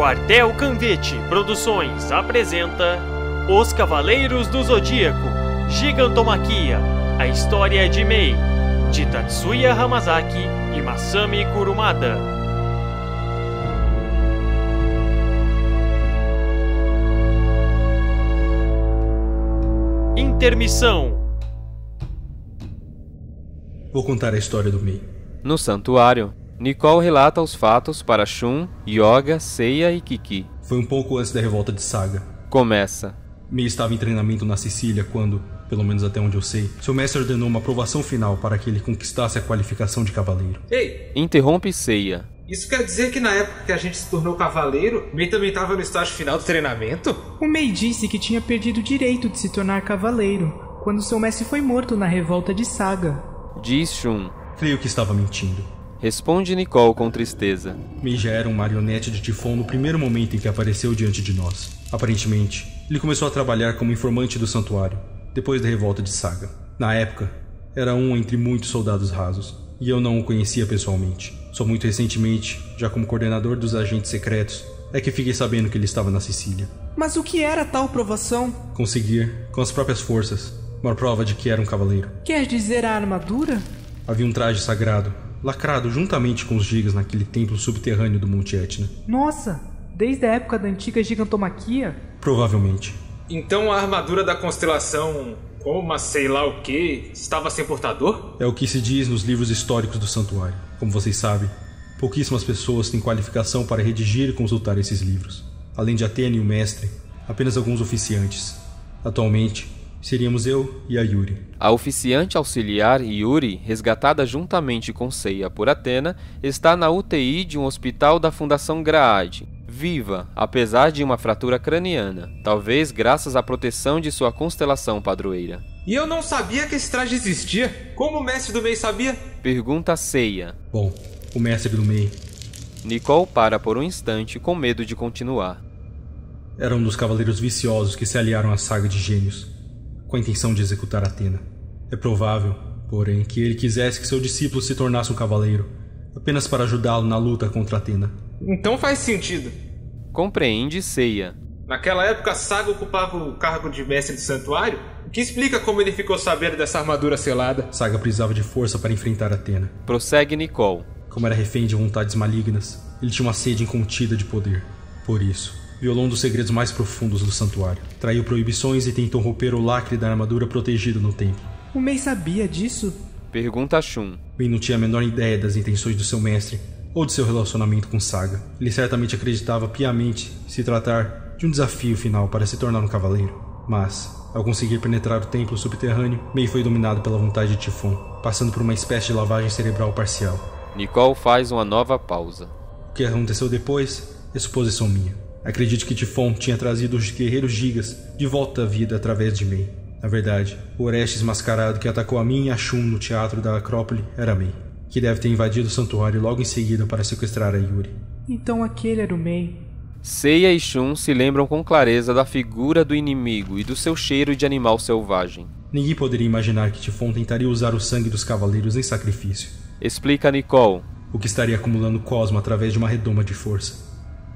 Quartel Canvete Produções apresenta Os Cavaleiros do Zodíaco, Gigantomaquia, a história de Mei, de Tatsuya Hamazaki e Masami Kurumada. Intermissão. Vou contar a história do Mei. No santuário, Nicole relata os fatos para Shun, Yoga, Seiya e Kiki. Foi um pouco antes da revolta de Saga. Começa. Mei estava em treinamento na Sicília quando, pelo menos até onde eu sei, seu mestre ordenou uma aprovação final para que ele conquistasse a qualificação de cavaleiro. Ei! Interrompe Seiya. Isso quer dizer que na época que a gente se tornou cavaleiro, Mei também estava no estágio final do treinamento? O Mei disse que tinha perdido o direito de se tornar cavaleiro quando seu mestre foi morto na revolta de Saga. Diz Shun. Creio que estava mentindo. Responde Nicole com tristeza. Mei já era um marionete de Tifon no primeiro momento em que apareceu diante de nós. Aparentemente, ele começou a trabalhar como informante do santuário, depois da revolta de Saga. Na época, era um entre muitos soldados rasos, e eu não o conhecia pessoalmente. Só muito recentemente, já como coordenador dos agentes secretos, é que fiquei sabendo que ele estava na Sicília. Mas o que era tal provação? Conseguir, com as próprias forças, uma prova de que era um cavaleiro. Quer dizer a armadura? Havia um traje sagrado, lacrado juntamente com os gigas naquele templo subterrâneo do Monte Etna. Nossa, desde a época da antiga gigantomaquia? Provavelmente. Então a armadura da constelação, como sei lá o que, estava sem portador? É o que se diz nos livros históricos do santuário. Como vocês sabem, pouquíssimas pessoas têm qualificação para redigir e consultar esses livros. Além de Atena e o mestre, apenas alguns oficiantes. Atualmente, seríamos eu e a Yuri. A oficiante auxiliar Yuri, resgatada juntamente com Seiya por Atena, está na UTI de um hospital da Fundação Graad, viva, apesar de uma fratura craniana, talvez graças à proteção de sua constelação padroeira. E eu não sabia que esse traje existia. Como o mestre do Mei sabia? Pergunta Seiya. Bom, o mestre do Mei Nicole para por um instante com medo de continuar. era um dos cavaleiros viciosos que se aliaram à saga de gênios, com a intenção de executar Atena. É provável, porém, que ele quisesse que seu discípulo se tornasse um cavaleiro, apenas para ajudá-lo na luta contra Atena. Então faz sentido. Compreende Seiya. Naquela época, Saga ocupava o cargo de mestre do santuário, o que explica como ele ficou sabendo dessa armadura selada. Saga precisava de força para enfrentar Atena. Prossegue Nicole. Como era refém de vontades malignas, ele tinha uma sede incontida de poder. Por isso, violou um dos segredos mais profundos do santuário, traiu proibições e tentou romper o lacre da armadura protegida no templo. O Mei sabia disso? Pergunta Shun. Mei não tinha a menor ideia das intenções do seu mestre ou de seu relacionamento com Saga. Ele certamente acreditava piamente se tratar de um desafio final para se tornar um cavaleiro. Mas, ao conseguir penetrar o templo subterrâneo, Mei foi dominado pela vontade de Tifon, passando por uma espécie de lavagem cerebral parcial. Nicole faz uma nova pausa. O que aconteceu depois é suposição minha. Acredito que Tifon tinha trazido os guerreiros gigas de volta à vida através de Mei. Na verdade, o Orestes mascarado que atacou a mim e a Shun no teatro da Acrópole era Mei, que deve ter invadido o santuário logo em seguida para sequestrar a Yuri. Então aquele era o Mei. Seiya e Shun se lembram com clareza da figura do inimigo e do seu cheiro de animal selvagem. Ninguém poderia imaginar que Tifon tentaria usar o sangue dos cavaleiros em sacrifício. Explica Nicole. O que estaria acumulando Cosmo através de uma redoma de força,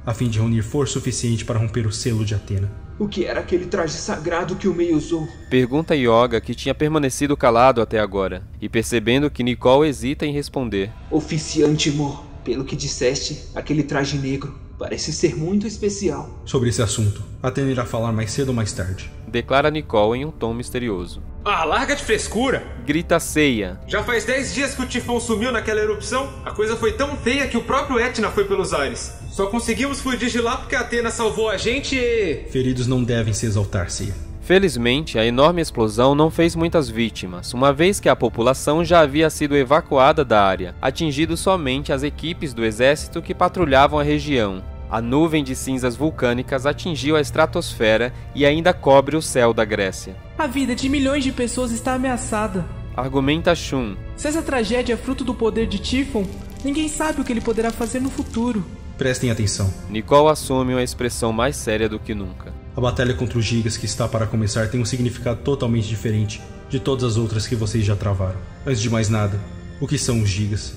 a fim de reunir força suficiente para romper o selo de Atena. O que era aquele traje sagrado que o Mei usou? Pergunta Yoga, que tinha permanecido calado até agora, e percebendo que Nicole hesita em responder. Oficiante Mo, pelo que disseste, aquele traje negro parece ser muito especial. Sobre esse assunto, Atena irá falar mais cedo ou mais tarde. Declara Nicole em um tom misterioso. Ah, larga de frescura! Grita Seiya. Já faz 10 dias que o Tifon sumiu naquela erupção. A coisa foi tão feia que o próprio Etna foi pelos ares. Só conseguimos fugir de lá porque a Atena salvou a gente e... Feridos não devem se exaltar, Seiya. Felizmente, a enorme explosão não fez muitas vítimas, uma vez que a população já havia sido evacuada da área, atingindo somente as equipes do exército que patrulhavam a região. A nuvem de cinzas vulcânicas atingiu a estratosfera e ainda cobre o céu da Grécia. A vida de milhões de pessoas está ameaçada. Argumenta Shun. Se essa tragédia é fruto do poder de Tifon, ninguém sabe o que ele poderá fazer no futuro. Prestem atenção. Nicole assume uma expressão mais séria do que nunca. A batalha contra os gigas que está para começar tem um significado totalmente diferente de todas as outras que vocês já travaram. Antes de mais nada, o que são os gigas?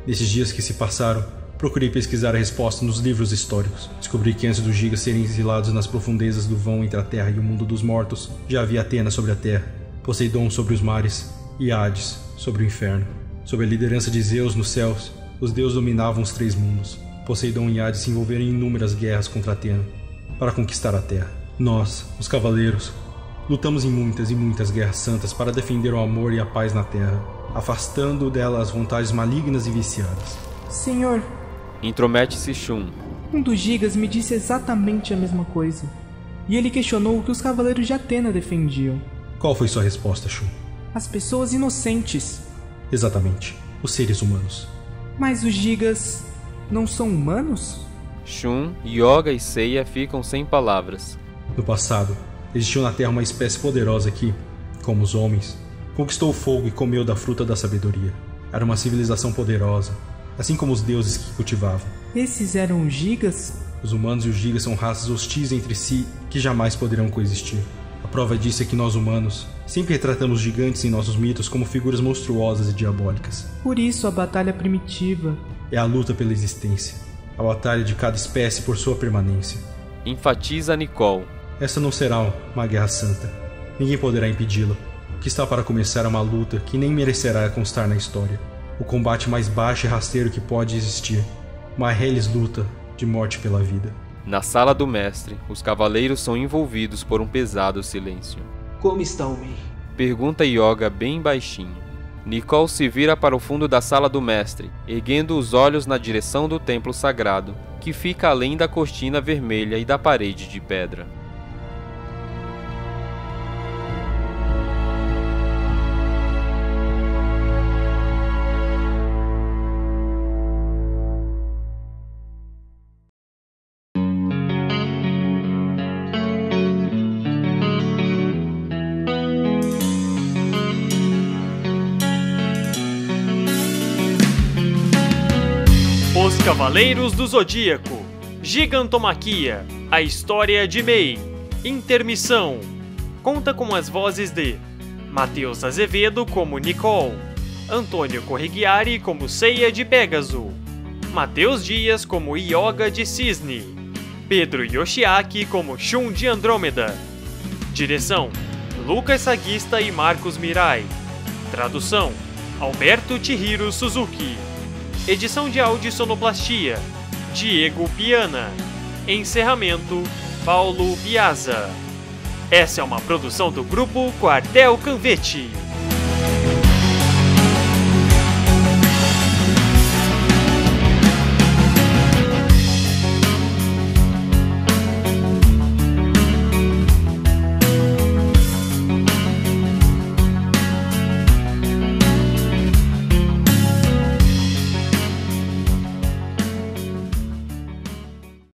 Nesses dias que se passaram, Procurei pesquisar a resposta nos livros históricos. Descobri que antes dos gigas serem exilados nas profundezas do vão entre a Terra e o mundo dos mortos, já havia Atena sobre a Terra, Poseidon sobre os mares e Hades sobre o inferno. Sob a liderança de Zeus nos céus, os deuses dominavam os 3 mundos. Poseidon e Hades se envolveram em inúmeras guerras contra Atena para conquistar a Terra. Nós, os cavaleiros, lutamos em muitas e muitas guerras santas para defender o amor e a paz na Terra, afastando dela as vontades malignas e viciadas. Senhor, Intromete-se Shun. um dos gigas me disse exatamente a mesma coisa. E ele questionou o que os cavaleiros de Atena defendiam. Qual foi sua resposta, Shun? As pessoas inocentes. Exatamente, os seres humanos. Mas os gigas não são humanos? Shun, Yoga e Seiya ficam sem palavras. No passado, existiu na Terra uma espécie poderosa que, como os homens, conquistou o fogo e comeu da fruta da sabedoria. Era uma civilização poderosa, assim como os deuses que cultivavam. Esses eram os gigas? Os humanos e os gigas são raças hostis entre si que jamais poderão coexistir. A prova disso é que nós humanos sempre retratamos gigantes em nossos mitos como figuras monstruosas e diabólicas. Por isso a batalha primitiva. É a luta pela existência, a batalha de cada espécie por sua permanência. Enfatiza Nicole. Essa não será uma guerra santa. Ninguém poderá impedi-la. O que está para começar é uma luta que nem merecerá constar na história. O combate mais baixo e rasteiro que pode existir. Uma reles luta de morte pela vida. Na sala do mestre, os cavaleiros são envolvidos por um pesado silêncio. Como está o Mei? Pergunta Yoga bem baixinho. Nicole se vira para o fundo da sala do mestre, erguendo os olhos na direção do templo sagrado, que fica além da cortina vermelha e da parede de pedra. Os Cavaleiros do Zodíaco, Gigantomaquia, a história de Mei, Intermissão. Conta com as vozes de Matheus Azevedo como Nicole, Antônio Corrighiari como Seiya de Pégaso, Matheus Dias como Yoga de Cisne, Pedro Yoshiaki como Shun de Andrômeda. Direção: Lucas Saguista e Marcos Mirai. Tradução: Alberto Chihiro Suzuki. Edição de áudio e sonoplastia: Diego Piana. Encerramento: Paulo Piazza. Essa é uma produção do grupo Quartel Canvete.